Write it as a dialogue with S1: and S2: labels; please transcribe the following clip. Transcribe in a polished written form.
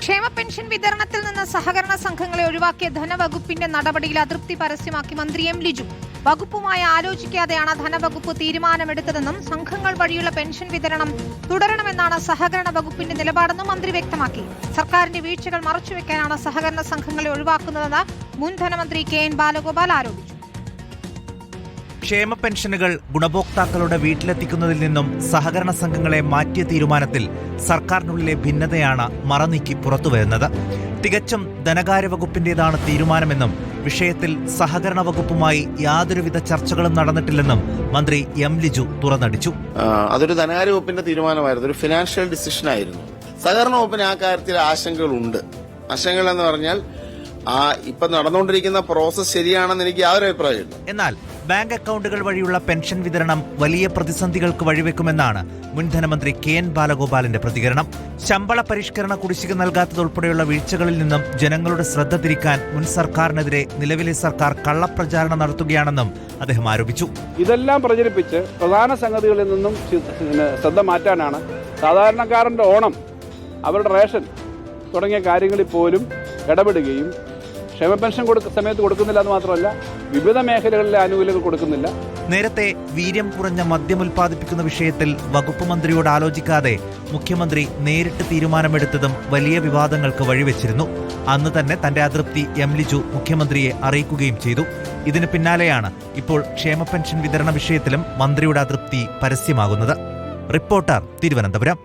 S1: ക്ഷേമ പെൻഷൻ വിതരണത്തിൽ നിന്ന് സഹകരണ സംഘങ്ങളെ ഒഴിവാക്കിയ ധനവകുപ്പിന്റെ നടപടിയിൽ അതൃപ്തി പരസ്യമാക്കി മന്ത്രി എം ലിജു. വകുപ്പുമായി ആലോചിക്കാതെയാണ് ധനവകുപ്പ് തീരുമാനമെടുത്തതെന്നും സംഘങ്ങൾ വഴിയുള്ള പെൻഷൻ വിതരണം തുടരണമെന്നാണ് സഹകരണ വകുപ്പിന്റെ നിലപാടെന്നും മന്ത്രി വ്യക്തമാക്കി. സർക്കാരിന്റെ വീഴ്ചകൾ മറച്ചുവെക്കാനാണ് സഹകരണ സംഘങ്ങളെ ഒഴിവാക്കുന്നതെന്ന് മുൻ ധനമന്ത്രി കെ.എൻ. ബാലഗോപാൽ ആരോപിച്ചു.
S2: ക്ഷേമ പെൻഷനുകൾ ഗുണഭോക്താക്കളുടെ വീട്ടിലെത്തിക്കുന്നതിൽ നിന്നും സഹകരണ സംഘങ്ങളെ മാറ്റിയ തീരുമാനത്തിൽ സർക്കാരിനുള്ളിലെ ഭിന്നതയാണ് മറനീക്കി പുറത്തുവരുന്നത്. തികച്ചും ധനകാര്യ വകുപ്പിന്റേതാണ് തീരുമാനമെന്നും വിഷയത്തിൽ സഹകരണ വകുപ്പുമായി യാതൊരുവിധ ചർച്ചകളും നടന്നിട്ടില്ലെന്നും മന്ത്രി എം ലിജു തുറന്നടിച്ചു.
S3: അതൊരു ധനകാര്യ വകുപ്പിന്റെ തീരുമാനമായിരുന്നു, ഒരു ഫിനാൻഷ്യൽ ഡിസിഷൻ ആയിരുന്നു. സഹകരണ വകുപ്പിന് ആ കാര്യത്തിൽ ആശങ്കകളുണ്ട്. ആശങ്കകൾ എന്ന് പറഞ്ഞാൽ ഇപ്പൊ നടന്നുകൊണ്ടിരിക്കുന്ന പ്രോസസ് ശരിയാണെന്ന് എനിക്ക് യാതൊരു അഭിപ്രായമില്ല.
S2: എന്നാൽ ബാങ്ക് അക്കൗണ്ടുകൾ വഴിയുള്ള പെൻഷൻ വിതരണം വലിയ പ്രതിസന്ധികൾക്ക് വഴിവെക്കുമെന്നാണ് മുൻ ധനമന്ത്രി കെ.എൻ. ബാലഗോപാലിന്റെ പ്രതികരണം. ശമ്പള പരിഷ്കരണ കുടിശ്ശിക നൽകാത്തതുൾപ്പെടെയുള്ള വീഴ്ചകളിൽ നിന്നും ജനങ്ങളുടെ ശ്രദ്ധ തിരിക്കാൻ മുൻ സർക്കാരിനെതിരെ നിലവിലെ സർക്കാർ കള്ളപ്രചാരണം നടത്തുകയാണെന്നും അദ്ദേഹം ആരോപിച്ചു.
S4: ഇതെല്ലാം പ്രചരിപ്പിച്ച് പ്രധാന സംഗതികളിൽ നിന്നും ശ്രദ്ധ മാറ്റാനാണ് സാധാരണക്കാരന്റെ ഓണം, അവരുടെ റേഷൻ തുടങ്ങിയ കാര്യങ്ങളിൽ പോലും ഇടപെടുകയും ക്ഷേമ പെൻഷൻ സമയത്ത് കൊടുക്കുന്നില്ല എന്ന് മാത്രമല്ല വിവിധ മേഖലകളിലെ ആനുകൂല്യങ്ങൾ കൊടുക്കുന്നില്ല.
S2: നേരത്തെ വീര്യം കുറഞ്ഞ മദ്യം ഉൽപ്പാദിപ്പിക്കുന്ന വിഷയത്തിൽ വകുപ്പ് മന്ത്രിയോട് ആലോചിക്കാതെ മുഖ്യമന്ത്രി നേരിട്ട് തീരുമാനമെടുത്തതും വലിയ വിവാദങ്ങൾക്ക് വഴിവെച്ചിരുന്നു. അന്ന് തന്നെ തന്റെ അതൃപ്തി എം ലിജു മുഖ്യമന്ത്രിയെ അറിയിക്കുകയും ചെയ്തു. ഇതിന് പിന്നാലെയാണ് ഇപ്പോൾ ക്ഷേമ പെൻഷൻ വിതരണ വിഷയത്തിലും മന്ത്രിയുടെ അതൃപ്തി പരസ്യമാകുന്നത്. റിപ്പോർട്ടർ, തിരുവനന്തപുരം.